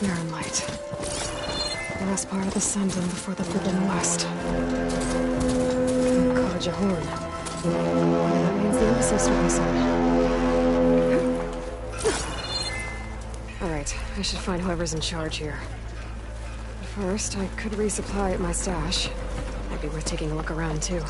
Mirren Light. The last part of the Sundom before the Forbidden West. Kaja Horn. That means the emphasis will be soon. Alright, I should find whoever's in charge here. First, I could resupply at my stash. Might be worth taking a look around, too.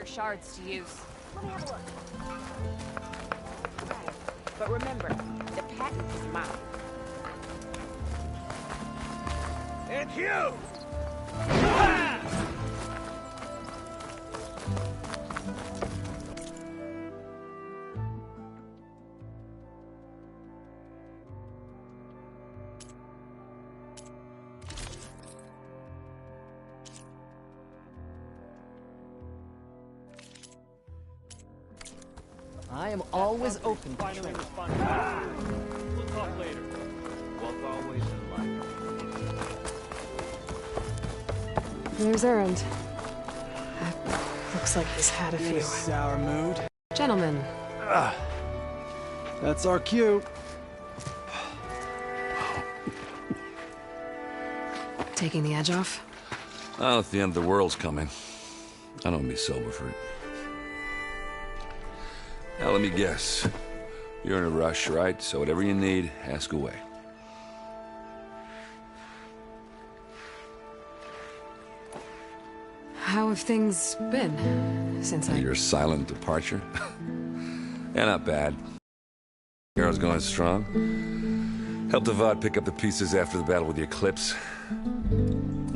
Shards to use. Let me have a look. But remember, the patent is mine. And you! I am always open to Finally trade. respond. We'll talk later. Walk always in life. There's Erend. Looks like he's had a few. Sour mood. Gentlemen, That's our cue. taking the edge off? Well, if the end of the world's coming, I don't be sober for it. Now, let me guess. You're in a rush, right? So whatever you need, ask away. How have things been since I... Your silent departure? Yeah, not bad. Girl's going strong. Helped Avad pick up the pieces after the battle with the Eclipse.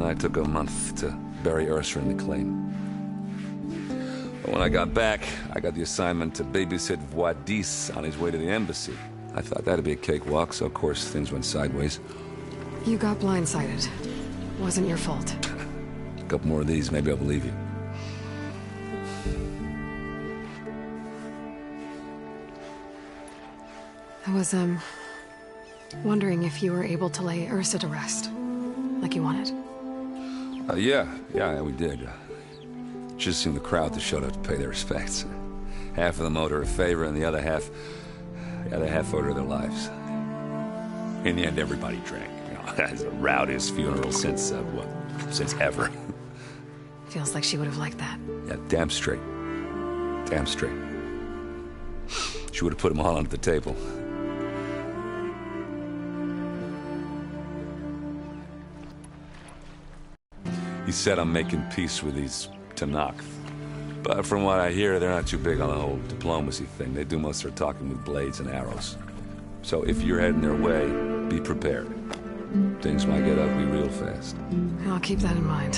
I took a month to bury Ursa in the claim. But when I got back, I got the assignment to babysit Voidis on his way to the embassy. I thought that'd be a cakewalk, so of course things went sideways. You got blindsided. Wasn't your fault. A couple more of these, maybe I'll believe you. I was, wondering if you were able to lay Ursa to rest, like you wanted. Yeah, we did. Just seemed the crowd that showed up to pay their respects. Half of them owed her a favor, and the other half owed her their lives. In the end, everybody drank. You know, it's the rowdiest funeral since ever. Feels like she would have liked that. Yeah, damn straight. Damn straight. She would have put them all under the table. He said I'm making peace with these Tenakth. But from what I hear, they're not too big on the whole diplomacy thing. They do most of their talking with blades and arrows. So if you're heading their way, be prepared. Things might get ugly real fast. I'll keep that in mind.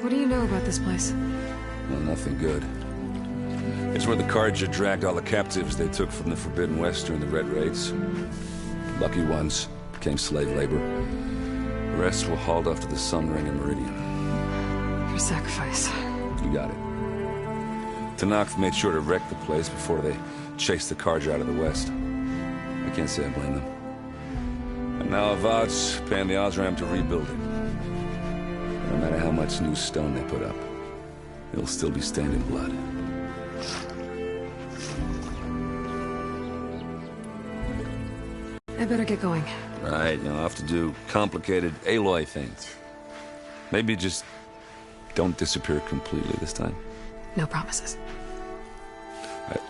What do you know about this place? Well, nothing good. It's where the Carja dragged all the captives they took from the Forbidden West during the Red Raids. Lucky ones became slave labor. The rest were hauled off to the Sun Ring and Meridian. For sacrifice. You got it. Tenakth made sure to wreck the place before they chased the Carja out of the West. I can't say I blame them. And now Avad's paying the Osram to rebuild it. No matter how much new stone they put up, it'll still be stained in blood. I better get going. Right, I'll have to do complicated Aloy things. Maybe just don't disappear completely this time. No promises.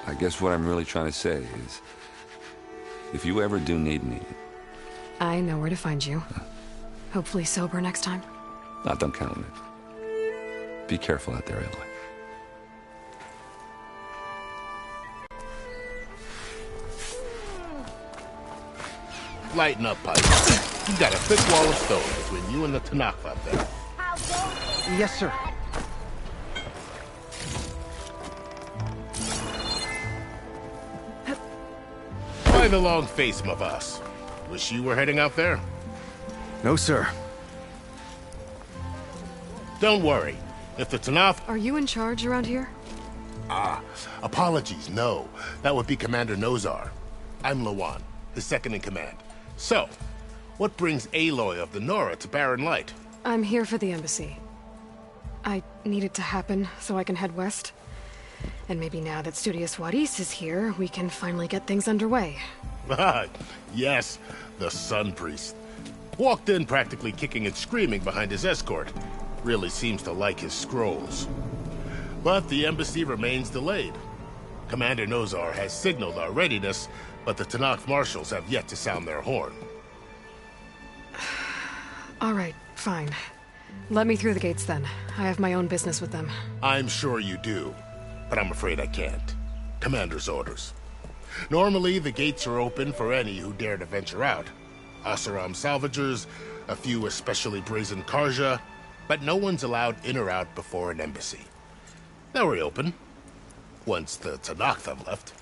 I guess what I'm really trying to say is, if you ever do need me... I know where to find you. Hopefully sober next time. Don't count on it. Be careful out there, Aloy. Lighten up, Pike. You got a thick wall of stone between you and the Tenakth out there. Yes, sir. Why the long face, Mavas? Wish you were heading out there? No, sir. Don't worry. If the Tanakh... Are you in charge around here? Apologies, no. That would be Commander Nozar. I'm Lawan, his second-in-command. So, what brings Aloy of the Nora to Barren Light? I'm here for the embassy. I need it to happen so I can head west. And maybe now that Studious Wadis is here, we can finally get things underway. Yes, the Sun Priest. Walked in practically kicking and screaming behind his escort. Really seems to like his scrolls. But the embassy remains delayed. Commander Nozar has signaled our readiness, but the Tanakh marshals have yet to sound their horn. All right, fine. Let me through the gates then. I have my own business with them. I'm sure you do, but I'm afraid I can't. Commander's orders. Normally, the gates are open for any who dare to venture out. Asaram salvagers, a few especially brazen Karja, but no one's allowed in or out before an embassy. They'll reopen, once the Tanakh have left.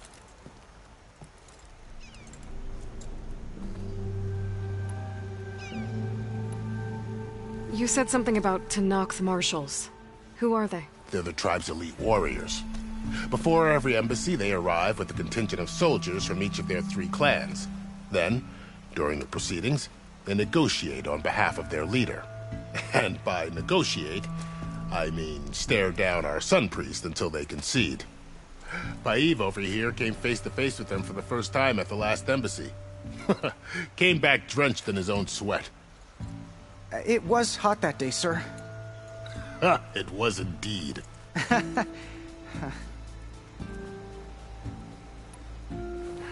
You said something about Tanakh marshals. Who are they? They're the tribe's elite warriors. Before every embassy, they arrive with a contingent of soldiers from each of their 3 clans. Then, during the proceedings, they negotiate on behalf of their leader. And by negotiate, I mean stare down our Sun Priest until they concede. Baev over here came face to face with them for the first time at the last embassy. Came back drenched in his own sweat. It was hot that day, sir. It was indeed.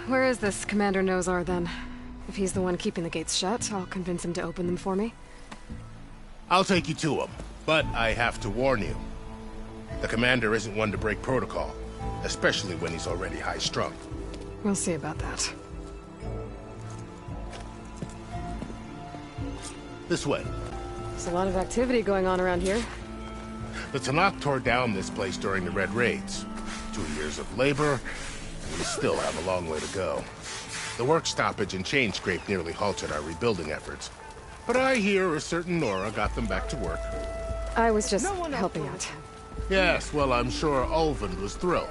Where is this Commander Nozar, then? If he's the one keeping the gates shut, I'll convince him to open them for me. I'll take you to him, but I have to warn you. The commander isn't one to break protocol, especially when he's already high-strung. We'll see about that. This way. There's a lot of activity going on around here. The Tanakh tore down this place during the Red Raids. 2 years of labor, and we still have a long way to go. The work stoppage and chain scrape nearly halted our rebuilding efforts. But I hear a certain Nora got them back to work. I was just helping out. Yes, well, I'm sure Ulvund was thrilled.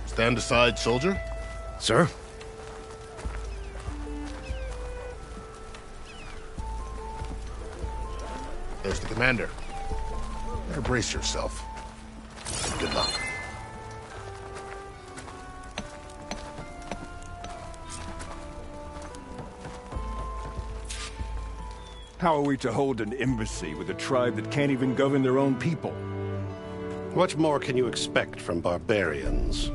Stand aside, soldier. Sir? There's the commander. Better brace yourself. Good luck. How are we to hold an embassy with a tribe that can't even govern their own people? What more can you expect from barbarians?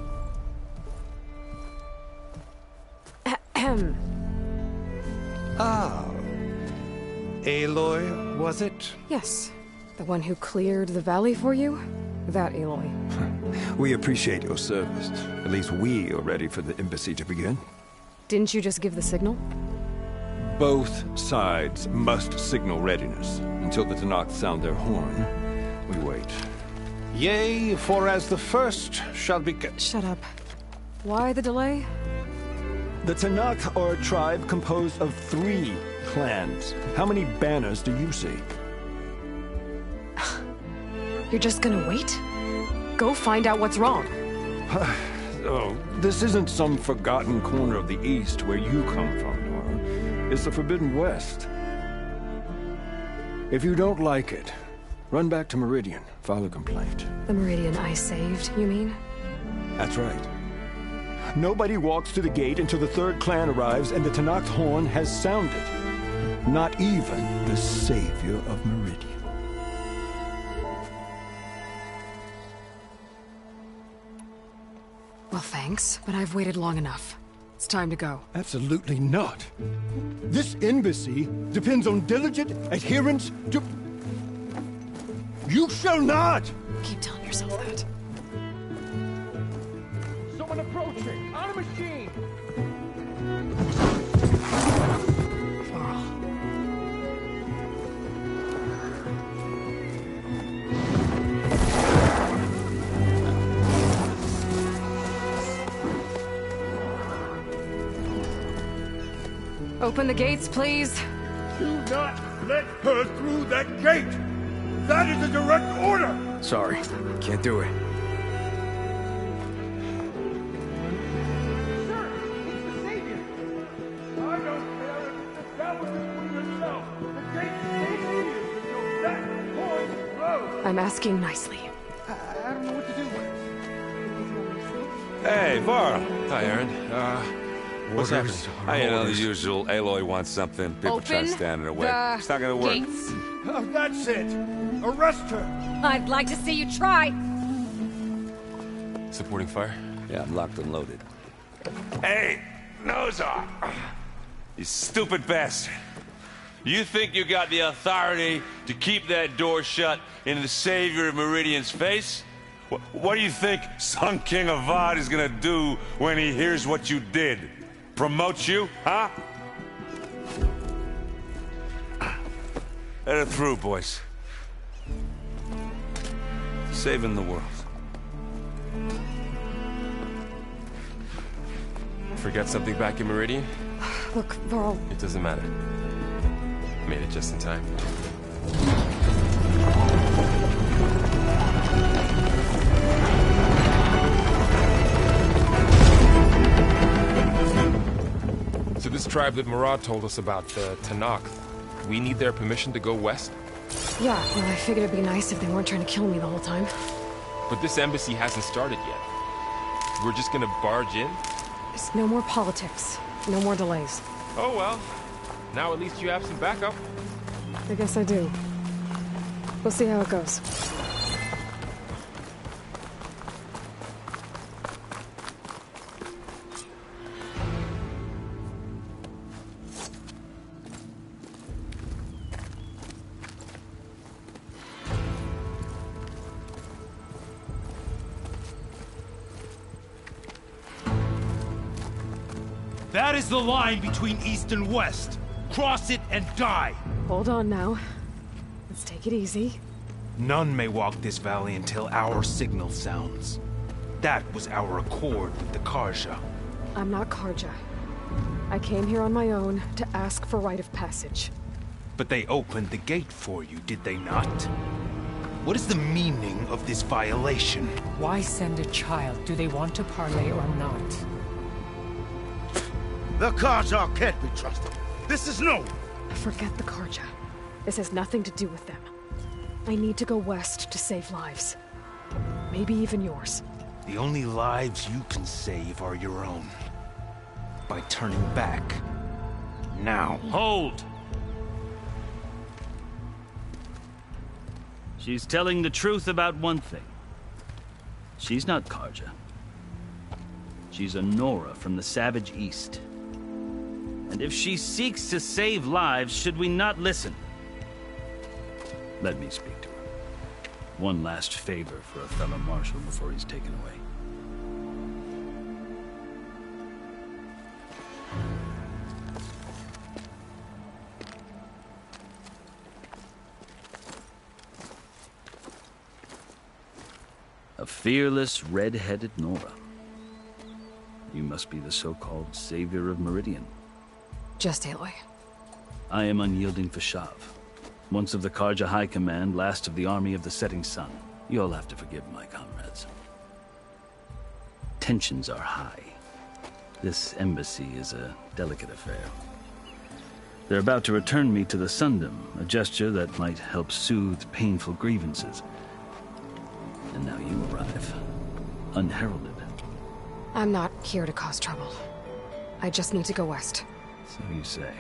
Ahem. Ah. Aloy, was it? Yes. The one who cleared the valley for you? That Aloy. We appreciate your service. At least we are ready for the embassy to begin. Didn't you just give the signal? Both sides must signal readiness. Until the Tanakh sound their horn, we wait. Yea, for as the first shall be... Shut up. Why the delay? The Tanakh are a tribe composed of 3 clans. How many banners do you see? You're just gonna wait? Go find out what's wrong. Oh, this isn't some forgotten corner of the East where you come from, Nora. It's the Forbidden West. If you don't like it, run back to Meridian, file a complaint. The Meridian I saved, you mean? That's right. Nobody walks to the gate until the 3rd clan arrives and the Tanakh's horn has sounded. Not even the savior of Meridian. Well, thanks, but I've waited long enough. It's time to go. Absolutely not. This embassy depends on diligent adherence to... You shall not! Keep telling yourself that. Someone approaching! On a machine! Varl. Open the gates, please. Do not let her through that gate! That is a direct order! Sorry, can't do it. Sir, he's the savior! I don't care if it's established for yourself! The gate stays here till that point closed! I'm asking nicely. I don't know what to do. Hey, Varl. Hi, Aaron. What's happening? You know, the usual. Aloy wants something. People try to Open stand in her way. the It's not gonna work. gates. Oh, that's it! Arrest her! I'd like to see you try. Supporting fire? Yeah, I'm locked and loaded. Hey, Nozar! You stupid bastard. You think you got the authority to keep that door shut in the Savior of Meridian's face? What do you think Sun King Avad is gonna do when he hears what you did? Promote you, huh? Let her through, boys. Saving the world. Forgot something back in Meridian? Look, Varl, It doesn't matter. Made it just in time. So this tribe that Murad told us about, the Tanakh, we need their permission to go west? yeah, well, I figured it'd be nice if they weren't trying to kill me the whole time. But this embassy hasn't started yet. We're just gonna barge in? There's no more politics. No more delays. Oh well. Now at least you have some backup. I guess I do. We'll see how it goes. That is the line between East and West. Cross it and die. Hold on now. Let's take it easy. None may walk this valley until our signal sounds. That was our accord with the Karja. I'm not Karja. I came here on my own to ask for rite of passage. But they opened the gate for you, did they not? What is the meaning of this violation? Why send a child? Do they want to parley or not? The Karja can't be trusted. This is no... Forget the Karja. This has nothing to do with them. I need to go west to save lives. Maybe even yours. The only lives you can save are your own. By turning back. Now. Hold! She's telling the truth about one thing. She's not Karja. She's a Nora from the Savage East. And if she seeks to save lives, should we not listen? Let me speak to her. One last favor for a fellow marshal before he's taken away. A fearless, red-headed Nora. You must be the so-called Savior of Meridian. Just Aloy. I am unyielding Fashav. Once of the Karja High Command, last of the army of the setting sun. You'll have to forgive my comrades. Tensions are high. This embassy is a delicate affair. They're about to return me to the Sundom, a gesture that might help soothe painful grievances. And now you arrive, unheralded. I'm not here to cause trouble. I just need to go west. So you say.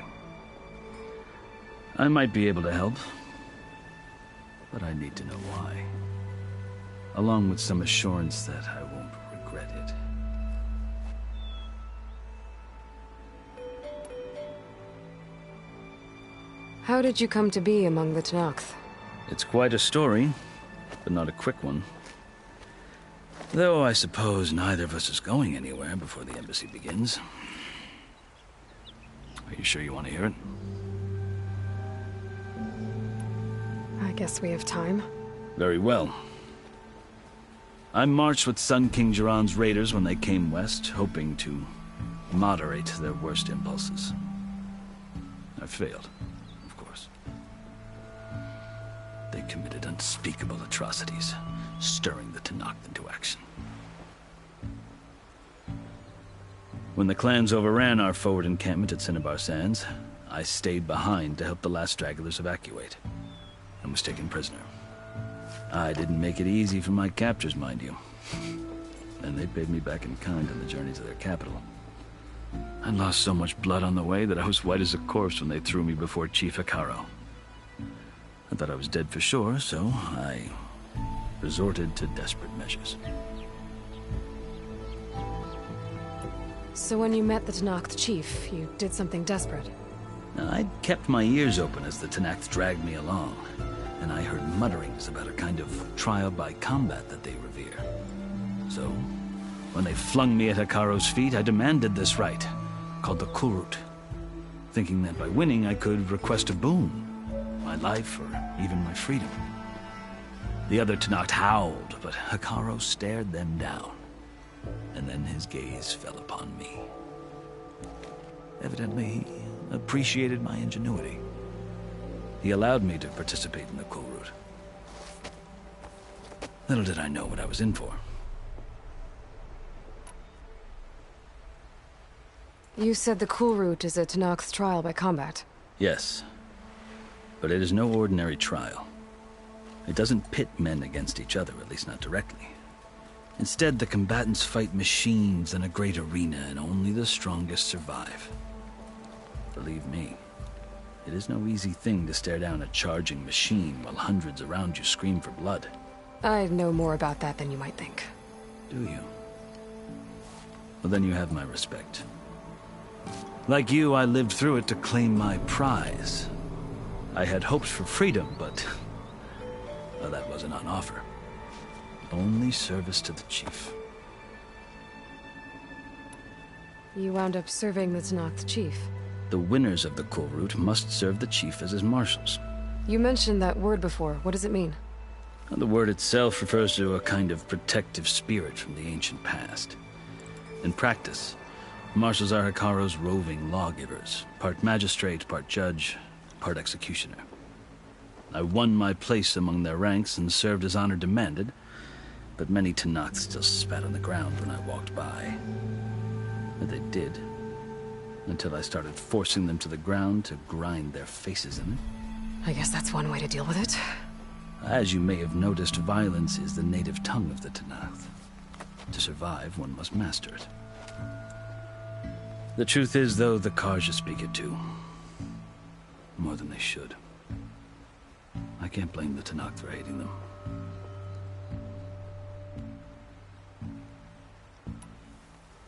I might be able to help, but I need to know why. Along with some assurance that I won't regret it. How did you come to be among the Tanakh? It's quite a story, but not a quick one. Though I suppose neither of us is going anywhere before the embassy begins. Are you sure you want to hear it? I guess we have time. Very well. I marched with Sun King Jiran's raiders when they came west, hoping to moderate their worst impulses. I failed, of course. They committed unspeakable atrocities, stirring the Tenakth into action. When the clans overran our forward encampment at Cinnabar Sands, I stayed behind to help the last stragglers evacuate, and was taken prisoner. I didn't make it easy for my captors, mind you. And they paid me back in kind on the journey to their capital. I lost so much blood on the way that I was white as a corpse when they threw me before Chief Hekarro. I thought I was dead for sure, so I resorted to desperate measures. So when you met the Tenakth chief, you did something desperate? I'd kept my ears open as the Tenakth dragged me along, and I heard mutterings about a kind of trial by combat that they revere. So, when they flung me at Hekarro's feet, I demanded this rite, called the Kulrut, thinking that by winning I could request a boon, my life or even my freedom. The other Tenakth howled, but Hekarro stared them down, and then his gaze fell upon me. Evidently, he appreciated my ingenuity. He allowed me to participate in the Kulrut. Little did I know what I was in for. You said the Kulrut is a Tenakth's trial by combat. Yes, but it is no ordinary trial. It doesn't pit men against each other, at least not directly. Instead, the combatants fight machines in a great arena, and only the strongest survive. Believe me, it is no easy thing to stare down a charging machine while hundreds around you scream for blood. I know more about that than you might think. Do you? Well, then you have my respect. Like you, I lived through it to claim my prize. I had hoped for freedom, but well, that wasn't on offer. Only service to the chief. You wound up serving the Tenakth chief. The winners of the Kulrut must serve the chief as his marshals. You mentioned that word before. What does it mean? The word itself refers to a kind of protective spirit from the ancient past. In practice, marshals are Hekarro's roving lawgivers, part magistrate, part judge, part executioner. I won my place among their ranks and served as honor demanded, but many Tenakth still spat on the ground when I walked by. And they did, until I started forcing them to the ground to grind their faces in it. I guess that's one way to deal with it. As you may have noticed, violence is the native tongue of the Tenakth. To survive, one must master it. The truth is, though, the Carja speak it too. More than they should. I can't blame the Tenakth for hating them.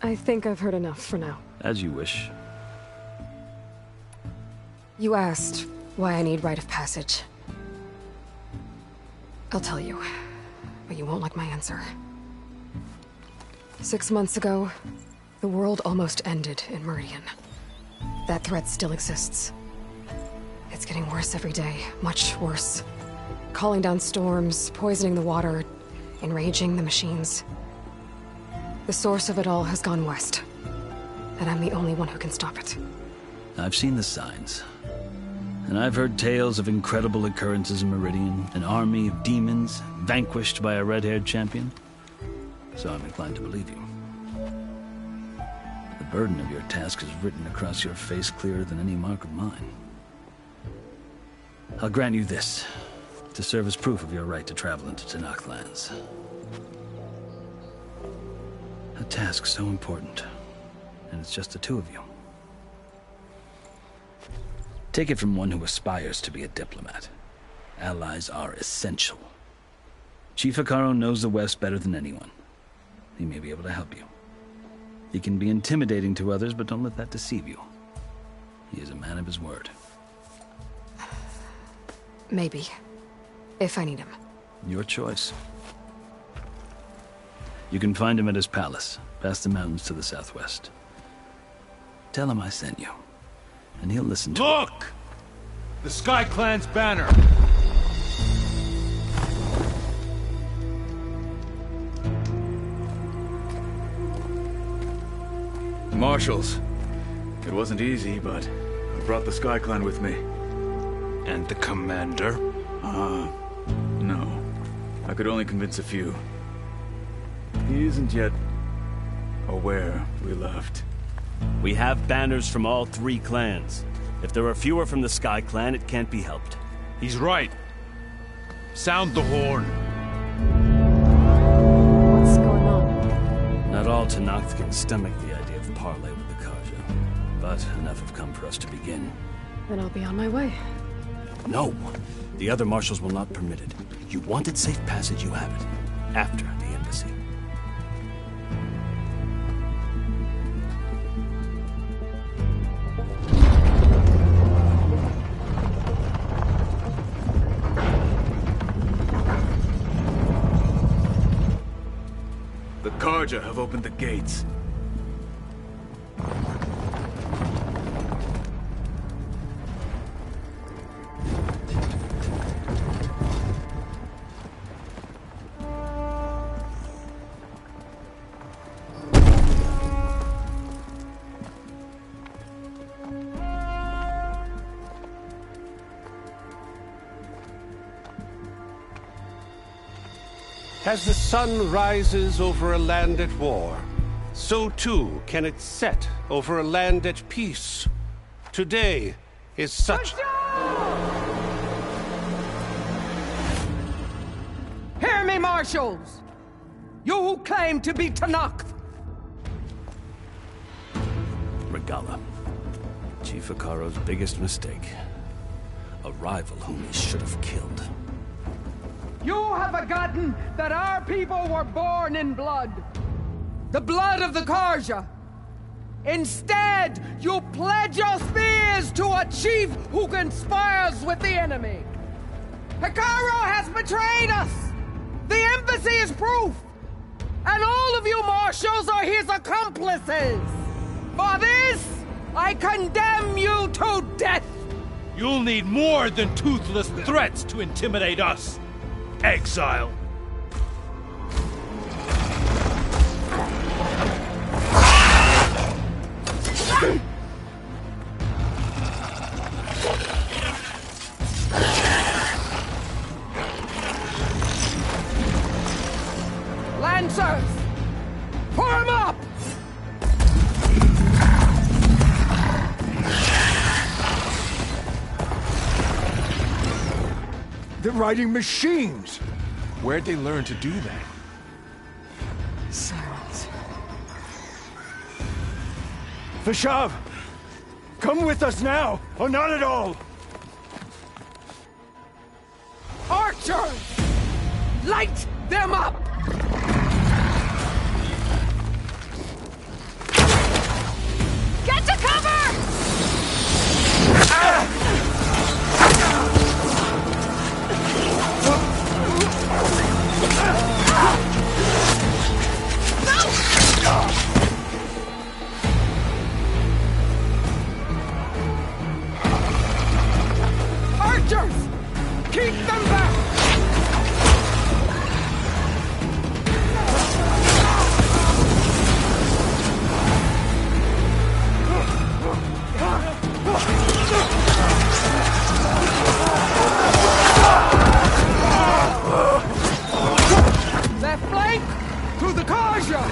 I think I've heard enough for now. As you wish. You asked why I need rite of passage. I'll tell you, but you won't like my answer. 6 months ago, the world almost ended in Meridian. That threat still exists. It's getting worse every day, much worse. Calling down storms, poisoning the water, enraging the machines. The source of it all has gone west, and I'm the only one who can stop it. I've seen the signs. And I've heard tales of incredible occurrences in Meridian, an army of demons vanquished by a red-haired champion. So I'm inclined to believe you. The burden of your task is written across your face clearer than any mark of mine. I'll grant you this, to serve as proof of your right to travel into Tenakth lands. A task so important, and it's just the two of you. Take it from one who aspires to be a diplomat. Allies are essential. Chief Hekarro knows the West better than anyone. He may be able to help you. He can be intimidating to others, but don't let that deceive you. He is a man of his word. Maybe. If I need him. Your choice. You can find him at his palace, past the mountains to the southwest. Tell him I sent you, and he'll listen to it. Look! The Sky Clan's banner! Marshals. It wasn't easy, but I brought the Sky Clan with me. And the commander? No. I could only convince a few. He isn't yet aware we left. We have banners from all 3 clans. If there are fewer from the Sky Clan, it can't be helped. He's right. Sound the horn. What's going on? Not all Tenakth can stomach the idea of parley with the Karja. But enough have come for us to begin. Then I'll be on my way. No! The other marshals will not permit it. You wanted safe passage, you have it. After the embassy. The Karja have opened the gates. As the sun rises over a land at war, so too can it set over a land at peace. Today is such... Hear me, marshals! You who claim to be Tenakth! Regalla. Chief Hekarro's biggest mistake. A rival whom he should have killed. You have forgotten that our people were born in blood. The blood of the Karja. Instead, you pledge your spears to a chief who conspires with the enemy. Hekarro has betrayed us! The embassy is proof! And all of you marshals are his accomplices! For this, I condemn you to death! You'll need more than toothless threats to intimidate us! Exile! Lancers! Form up! They're riding machines! Where'd they learn to do that? Silence. Vashav! Come with us now, or not at all! Archers! Light them up! Get to cover! Archers! Keep them back! Left flank to the Karja!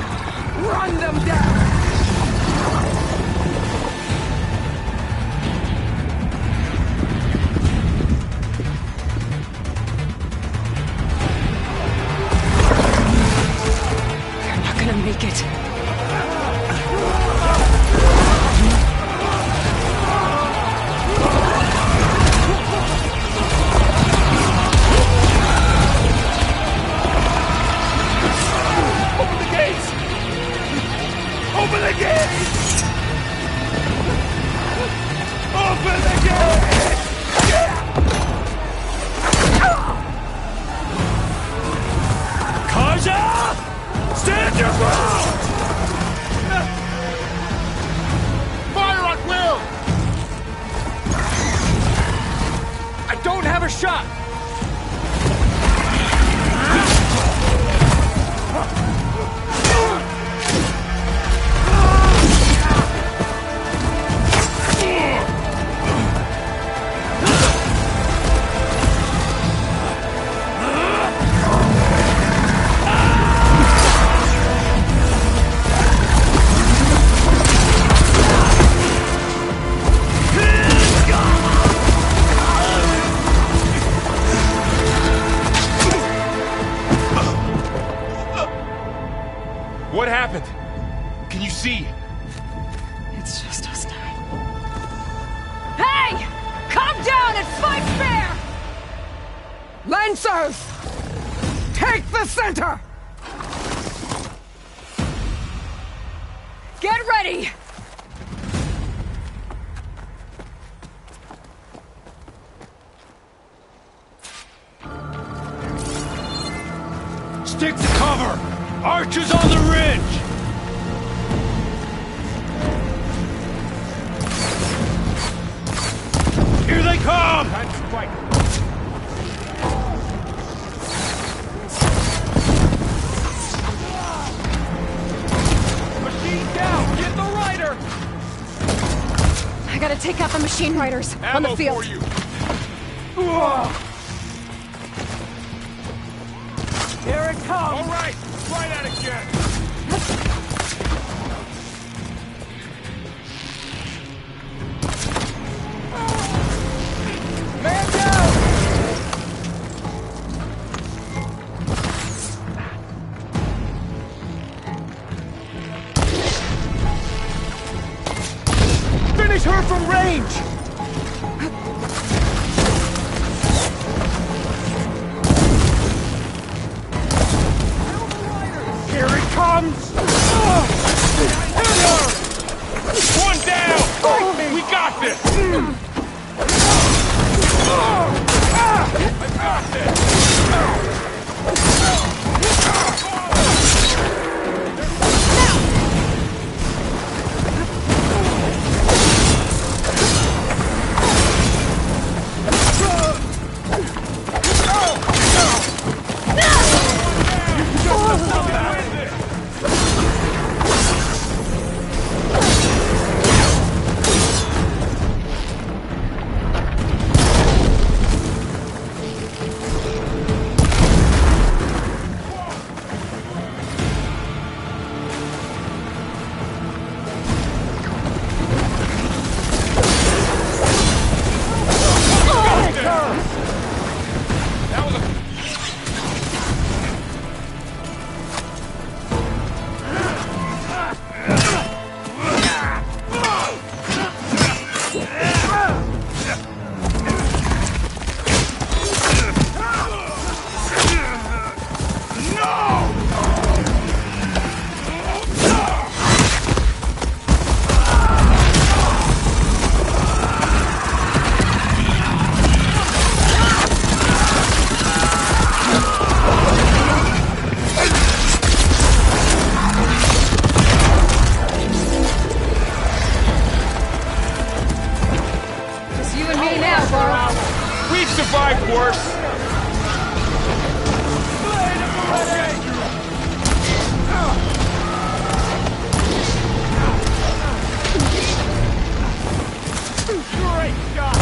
Run them down! Lancers! Take the center! Get ready! Stick to cover! Archers on the ridge! Here they come! Time to strike. Machine down! Get the rider! I gotta take out the machine riders on the field. For you. Here it comes! All right! Right at it again! Man down! Finish her from range! Here it comes! One down! We got this! I got this! We've survived worse! Great shot!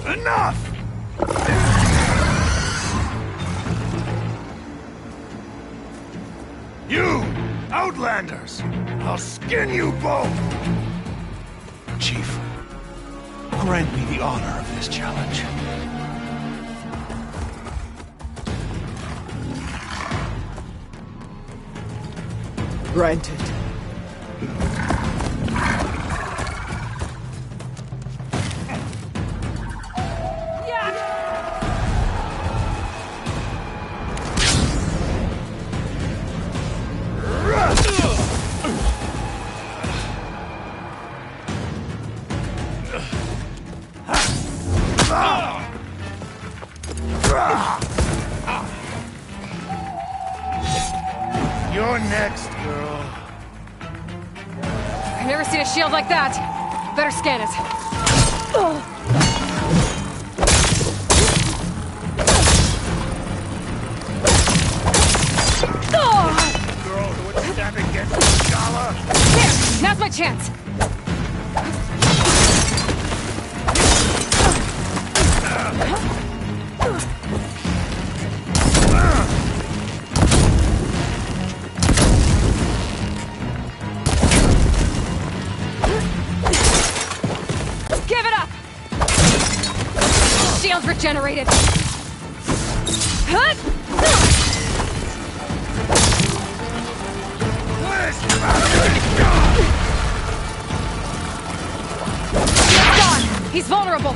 Enough! You, Outlanders! I'll skin you both! Chief, grant me the honor of this challenge. Granted. You're next, girl. I've never seen a shield like that. Better scan it. Girl who would stand against Regalla. There! Now's my chance! Give it up! Shield's regenerated! Gone! He's vulnerable!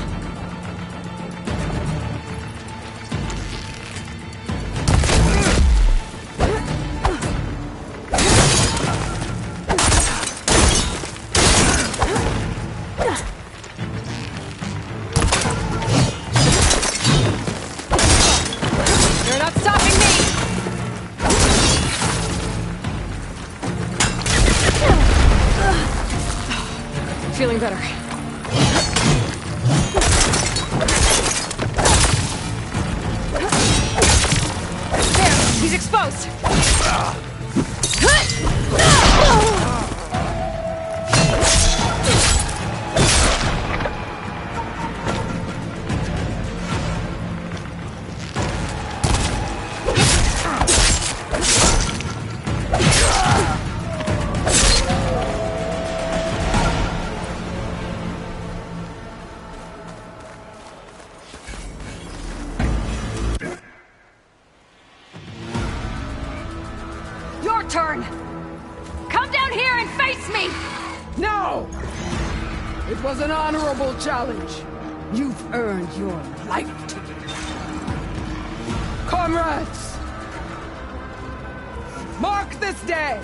You're not stopping me! Feeling better. There! He's exposed! Your turn! Come down here and face me! No! It was an honorable challenge. You've earned your life ticket. Comrades! Mark this day!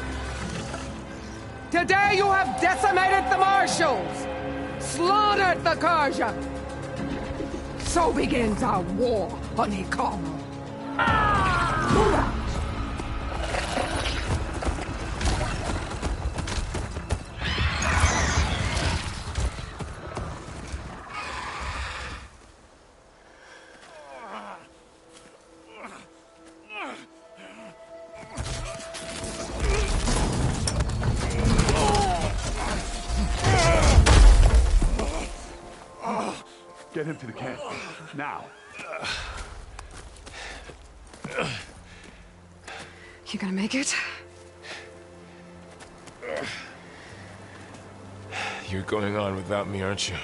Today you have decimated the Marshals! Slaughtered the Carja! So begins our war on Hikaru. Move out! Get him to the camp. Now. You gonna make it? You're going on without me, aren't you?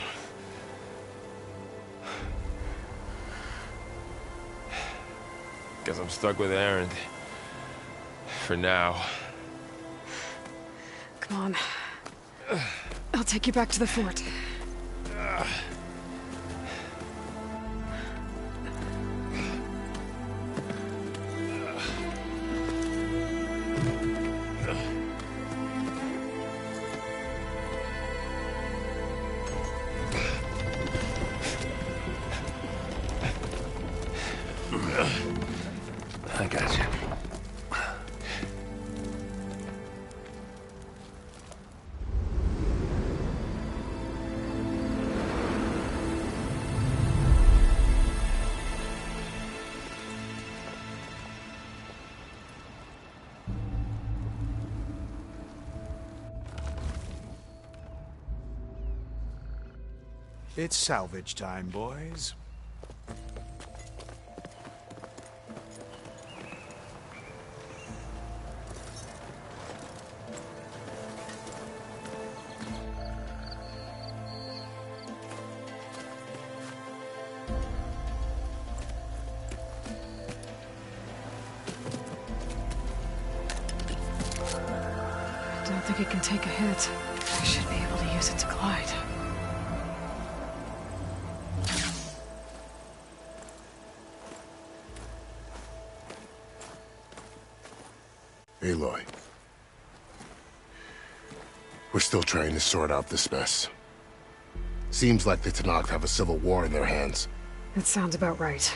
Guess I'm stuck with Erend. For now. Come on. I'll take you back to the fort. I got you. It's salvage time, boys. think it can take a hit. I should be able to use it to glide. Aloy. We're still trying to sort out this mess. Seems like the Tenakth have a civil war in their hands. That sounds about right.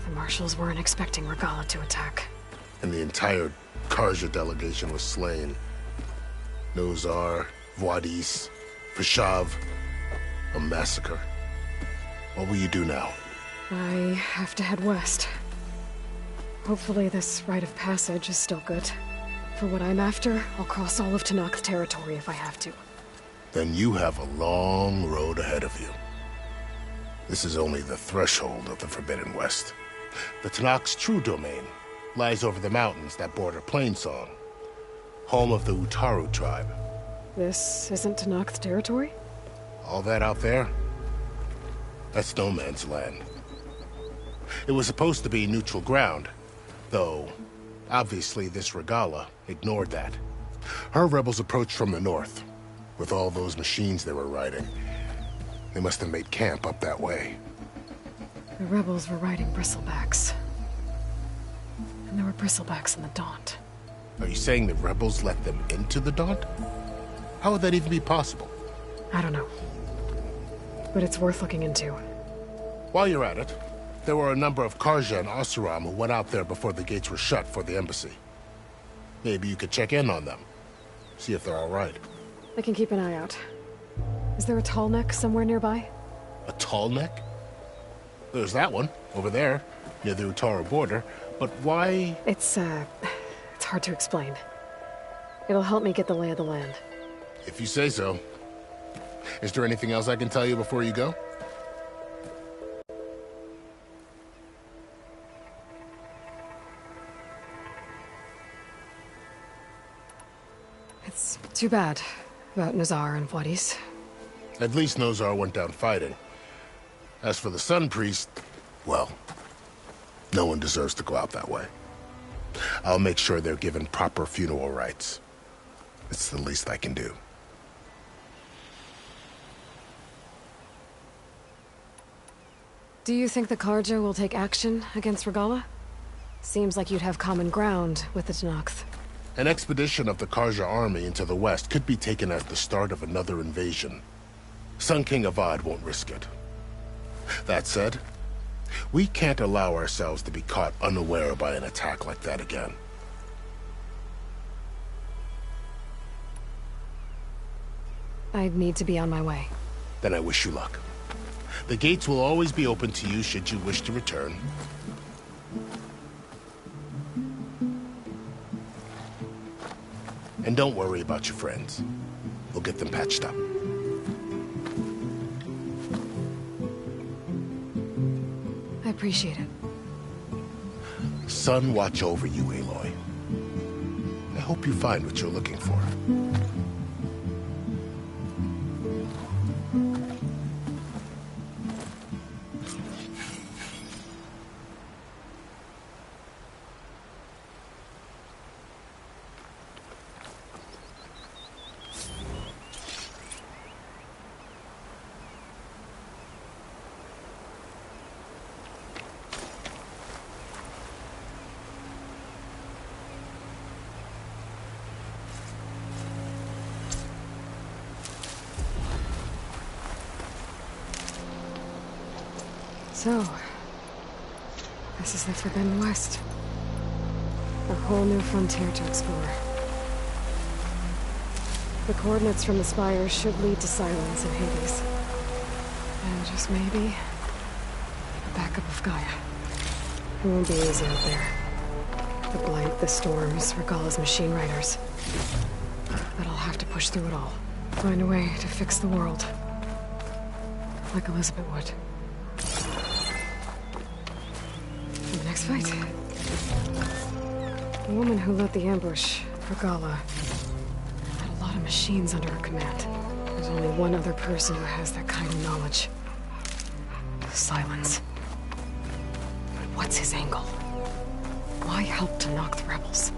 The Marshals weren't expecting Regalla to attack. And the entire Carja delegation was slain. Nozar, Vuadis, Fashav. A massacre. What will you do now? I have to head west. Hopefully this rite of passage is still good. For what I'm after, I'll cross all of Tenakth territory if I have to. Then you have a long road ahead of you. This is only the threshold of the Forbidden West. The Tenakth's true domain lies over the mountains that border Plainsong, home of the Utaru tribe. This isn't Tenakth territory? All that out there? That's no man's land. It was supposed to be neutral ground, though obviously this Regalla ignored that. Her rebels approached from the north, with all those machines they were riding. They must have made camp up that way. The rebels were riding bristlebacks. And there were bristlebacks in the Daunt. Are you saying the rebels let them into the Daunt? How would that even be possible? I don't know. But it's worth looking into. While you're at it, there were a number of Carja and Oseram who went out there before the gates were shut for the embassy. Maybe you could check in on them. See if they're all right. I can keep an eye out. Is there a tall neck somewhere nearby? A tall neck? There's that one, over there, near the Utaru border. But why? It's hard to explain. It'll help me get the lay of the land. If you say so. Is there anything else I can tell you before you go? It's too bad about Nozar and Vuadis. At least Nozar went down fighting. As for the Sun Priest, well, no one deserves to go out that way. I'll make sure they're given proper funeral rites. It's the least I can do. Do you think the Carja will take action against Regalla? Seems like you'd have common ground with the Tenakth. An expedition of the Carja army into the west could be taken as the start of another invasion. Sun King Avad won't risk it. That said, we can't allow ourselves to be caught unaware by an attack like that again. I'd need to be on my way. Then I wish you luck. The gates will always be open to you should you wish to return. And don't worry about your friends. We'll get them patched up. I appreciate it. Sun watch over you, Aloy. I hope you find what you're looking for. So, this is the Forbidden West. A whole new frontier to explore. The coordinates from the spire should lead to Silence and Hades. And just maybe, a backup of Gaia. It won't be easy out there. The blight, the storms, Regalla's machine riders. But I'll have to push through it all. Find a way to fix the world. Like Elizabeth would. The next fight. The woman who led the ambush, Regalla, had a lot of machines under her command. There's only one other person who has that kind of knowledge. Silence. But what's his angle? Why help to knock the rebels?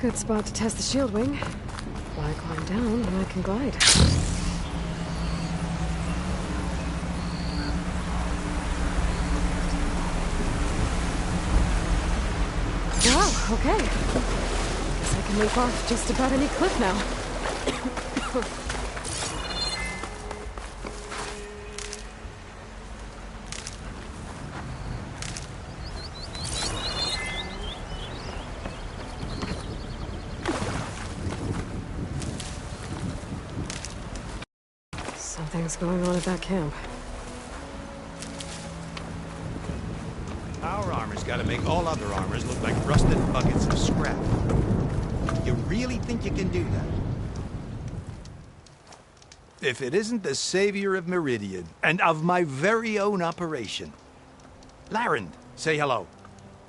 Good spot to test the shield wing. Why climb down when I can glide? Wow, okay. Guess I can leap off just about any cliff now. Something's going on at that camp. Our armor's gotta make all other armors look like rusted buckets of scrap. You really think you can do that? If it isn't the savior of Meridian, and of my very own operation. Larend, say hello.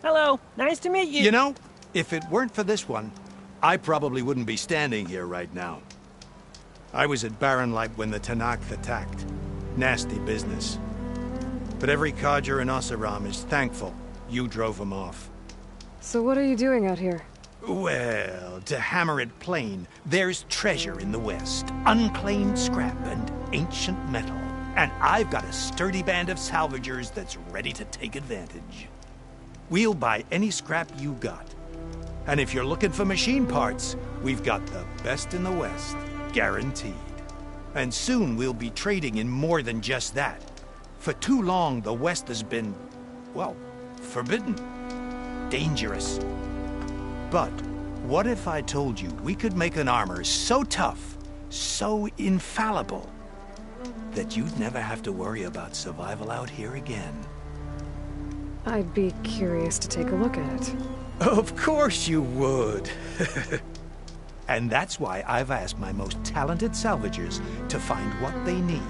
Hello, nice to meet you. You know, if it weren't for this one, I probably wouldn't be standing here right now. I was at Barren Light when the Tenakth attacked. Nasty business. But every Carja in Oseram is thankful you drove them off. So what are you doing out here? Well, to hammer it plain, there's treasure in the West. Unclaimed scrap and ancient metal. And I've got a sturdy band of salvagers that's ready to take advantage. We'll buy any scrap you got. And if you're looking for machine parts, we've got the best in the West. Guaranteed. And soon we'll be trading in more than just that. For too long, the West has been, well, forbidden. Dangerous. But what if I told you we could make an armor so tough, so infallible, that you'd never have to worry about survival out here again? I'd be curious to take a look at it. Of course you would. And that's why I've asked my most talented salvagers to find what they need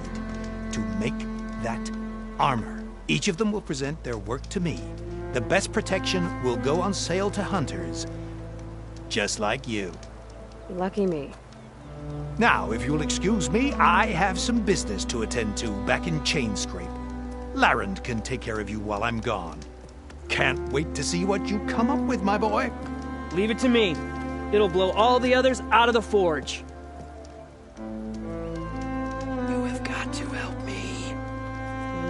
to make that armor. Each of them will present their work to me. The best protection will go on sale to hunters, just like you. Lucky me. Now, if you'll excuse me, I have some business to attend to back in Chainscrape. Larend can take care of you while I'm gone. Can't wait to see what you come up with, my boy. Leave it to me. It'll blow all the others out of the forge. You have got to help me.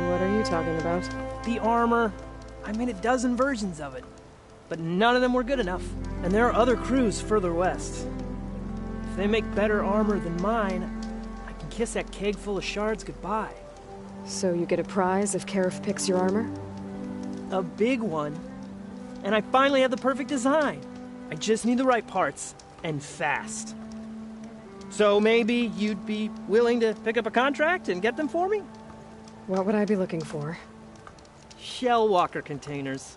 What are you talking about? The armor. I made a dozen versions of it. But none of them were good enough. And there are other crews further west. If they make better armor than mine, I can kiss that keg full of shards goodbye. So you get a prize if Karif picks your armor? A big one. And I finally have the perfect design. I just need the right parts, and fast. So maybe you'd be willing to pick up a contract and get them for me? What would I be looking for? Shell walker containers.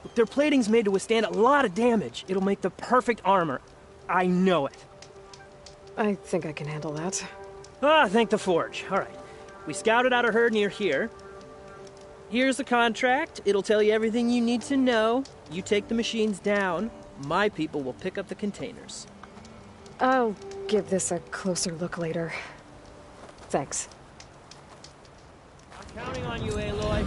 Look, their plating's made to withstand a lot of damage. It'll make the perfect armor. I know it. I think I can handle that. Ah, thank the Forge. All right. We scouted out a herd near here. Here's the contract. It'll tell you everything you need to know. You take the machines down. My people will pick up the containers. I'll give this a closer look later. Thanks. I'm counting on you, Aloy.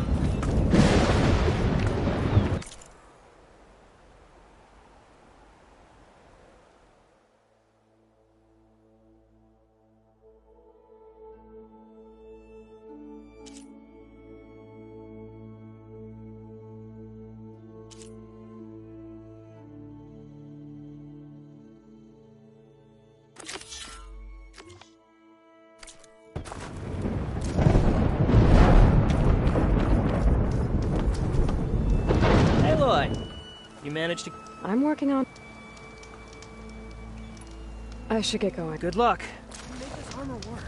You managed to... I'm working on... I should get going. Good luck. Make this armor work.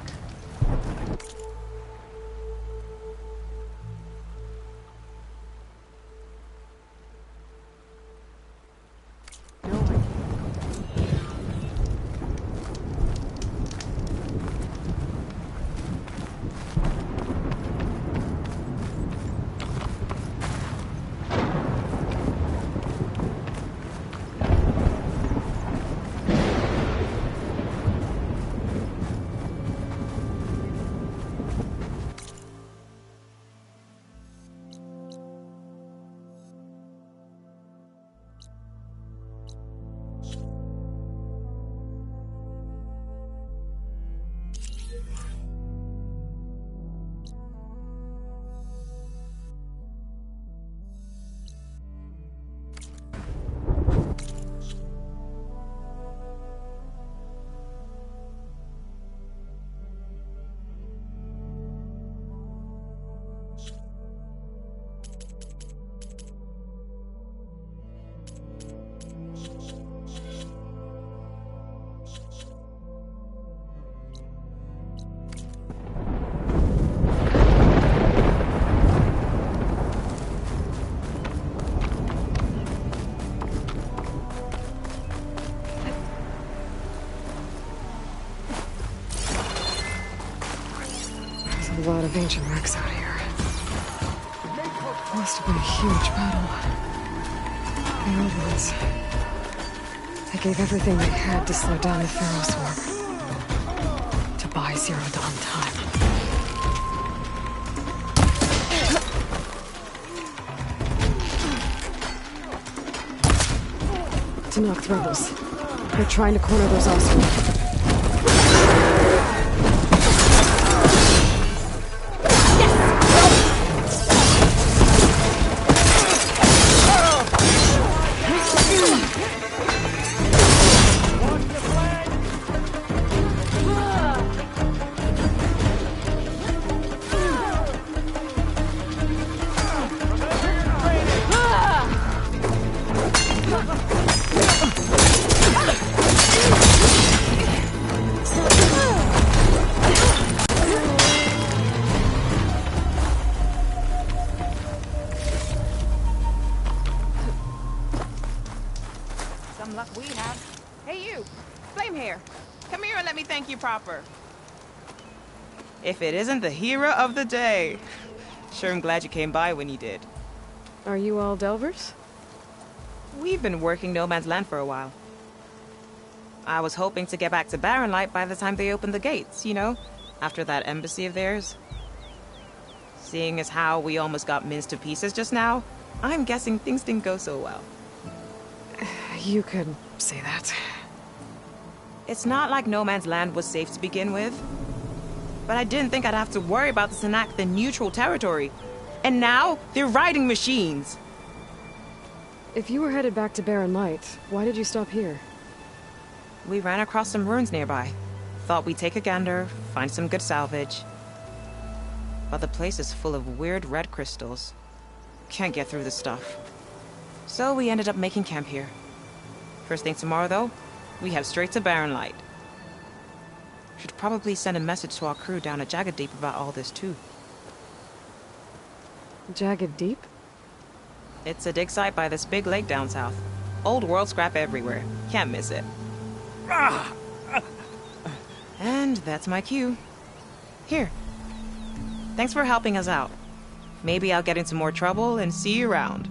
A lot of ancient wrecks out here. Must have been a huge battle. The old ones. They gave everything they had to slow down the Pharaoh swarm. To buy Zero Dawn time. Tenakth rebels. They're trying to corner those Oswald. Some luck we have. Hey you, Flame here. Come here and let me thank you proper. If it isn't the hero of the day. Sure am glad you came by when you did. Are you all Delvers? We've been working No Man's Land for a while. I was hoping to get back to Barren Light by the time they opened the gates, you know? After that embassy of theirs. Seeing as how we almost got minced to pieces just now, I'm guessing things didn't go so well. You could say that. It's not like No Man's Land was safe to begin with. But I didn't think I'd have to worry about the Tenakth in neutral territory. And now, they're riding machines. If you were headed back to Barren Light, why did you stop here? We ran across some ruins nearby. Thought we'd take a gander, find some good salvage. But the place is full of weird red crystals. Can't get through the stuff. So we ended up making camp here. First thing tomorrow, though, we head straight to Barren Light. Should probably send a message to our crew down at Jagged Deep about all this too. Jagged Deep? It's a dig site by this big lake down south. Old world scrap everywhere. Can't miss it. And that's my cue. Here. Thanks for helping us out. Maybe I'll get into more trouble and see you around.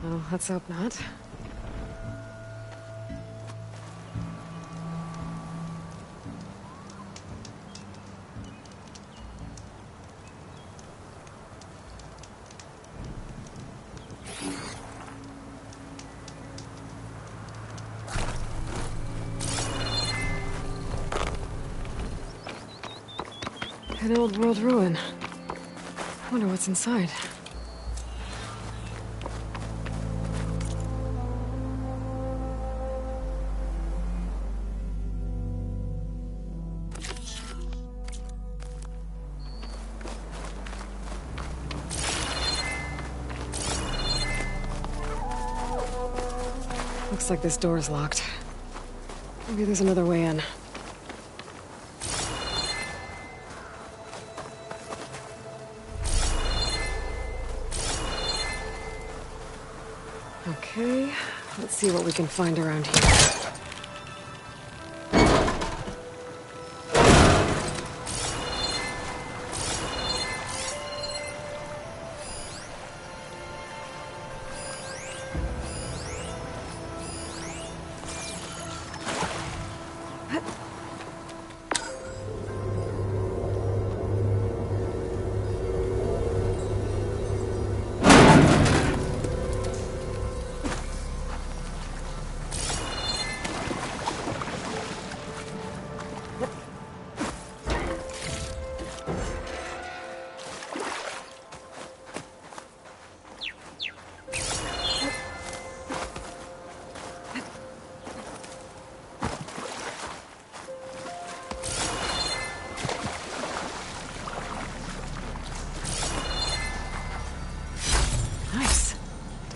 Well, let's hope not. An old world ruin. Wonder what's inside. Looks like this door's locked. Maybe there's another way in. Okay, let's see what we can find around here.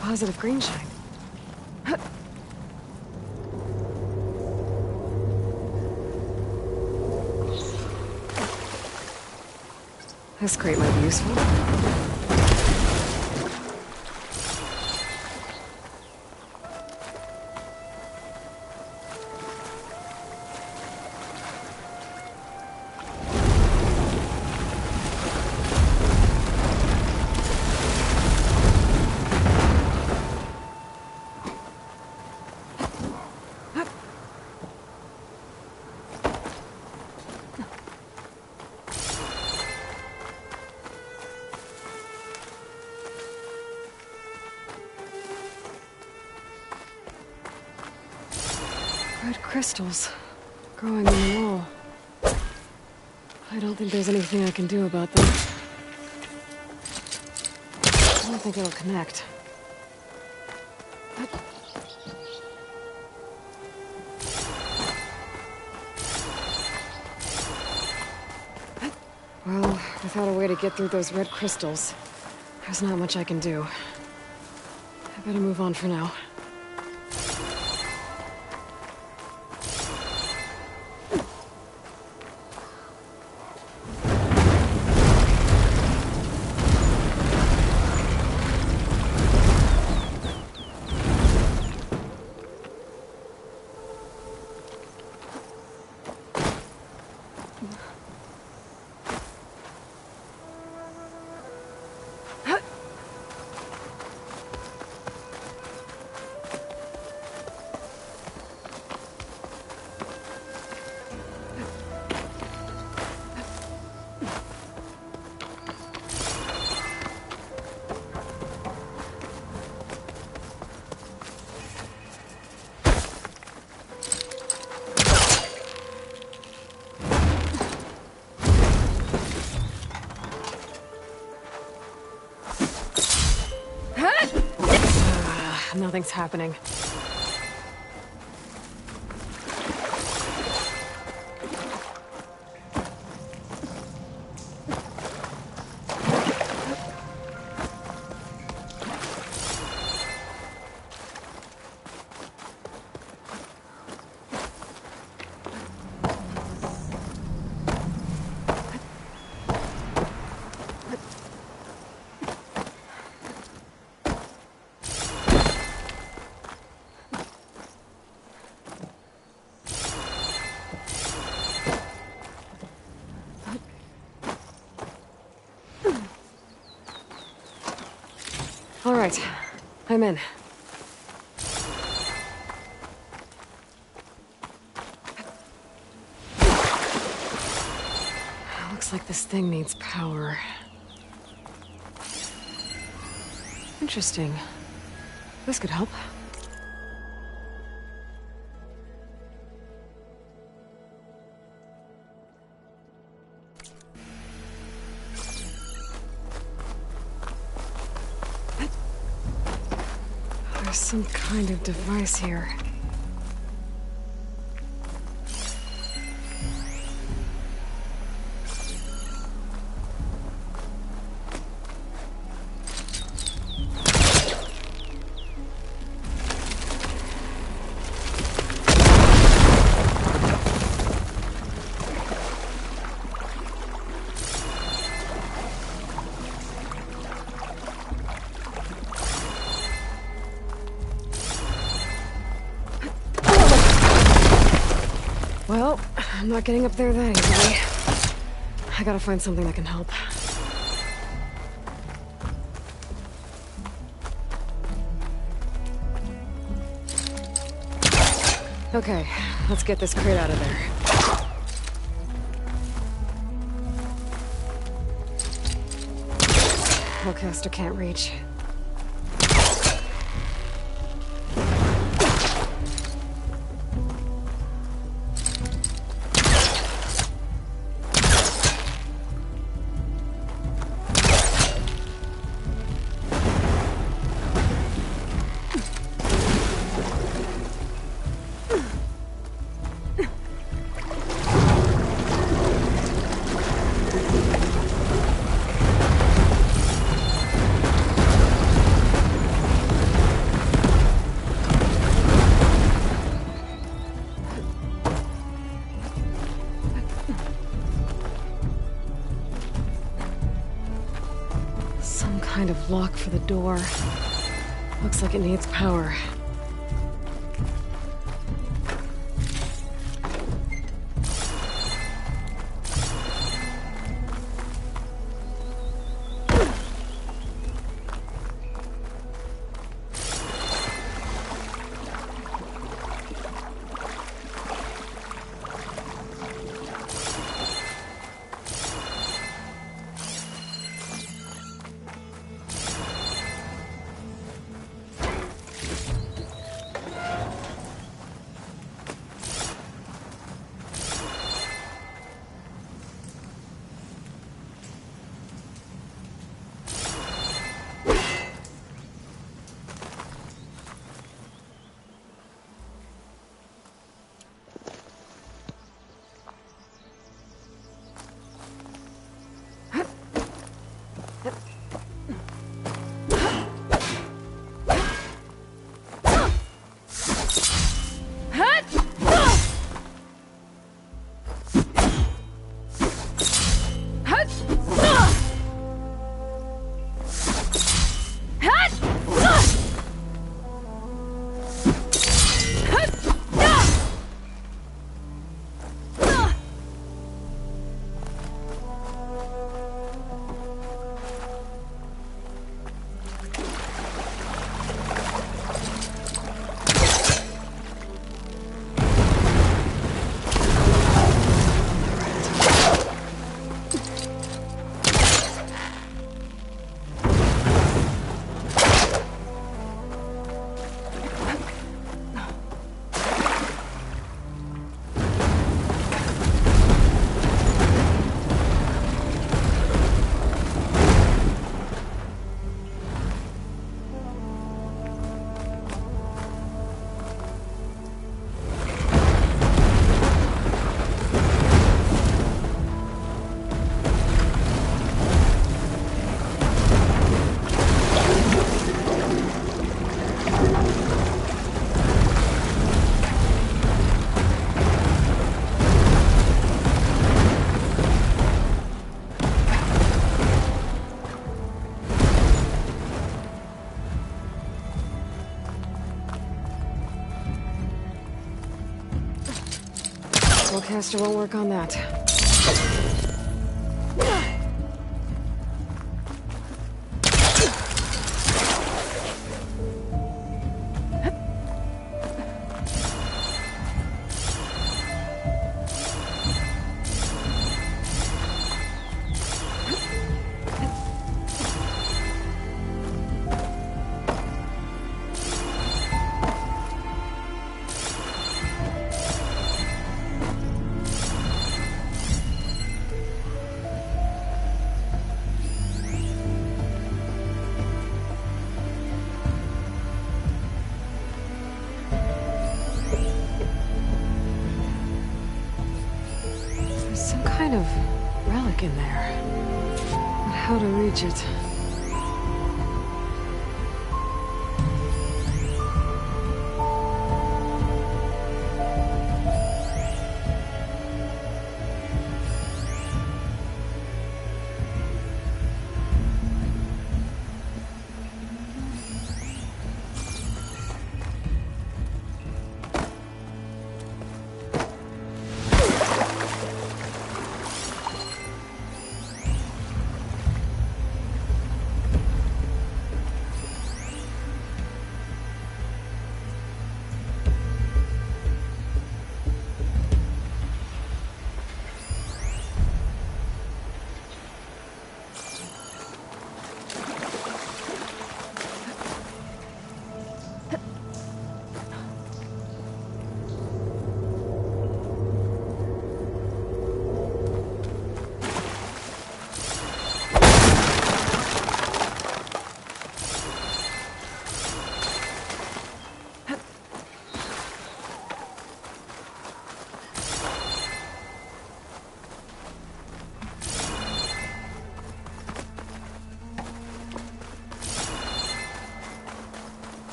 Positive green shine. This crate might be useful. Red crystals growing in the wall. I don't think there's anything I can do about them. I don't think it'll connect. Well, without a way to get through those red crystals, there's not much I can do. I better move on for now. Nothing's happening. right. I'm in. Looks like this thing needs power. Interesting. This could help. There's some kind of device here. Well, I'm not getting up there that easily. I gotta find something that can help. Okay, let's get this crate out of there. Hellcaster can't reach. Kind of lock for the door. Looks like it needs power. Caster won't work on that. kind of relic in there. But how to reach it?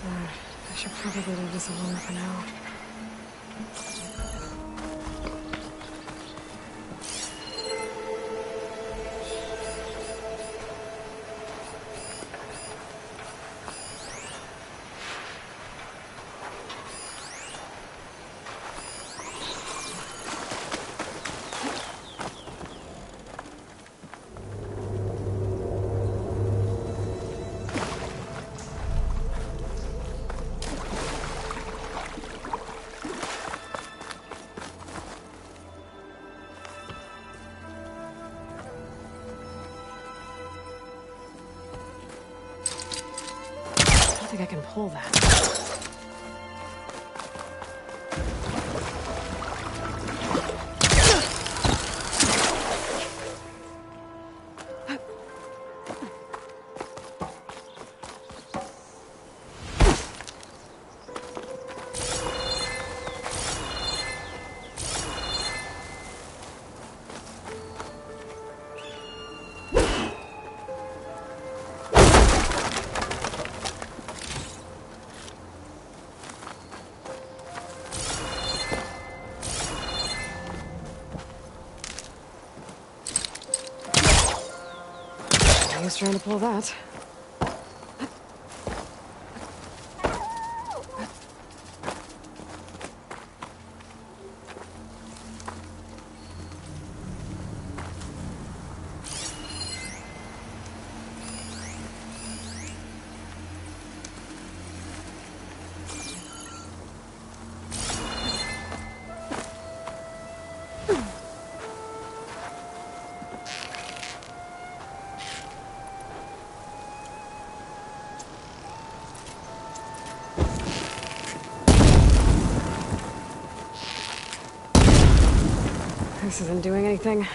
I should probably leave this alone for now. I think I can pull that. I was trying to pull that. This isn't doing anything.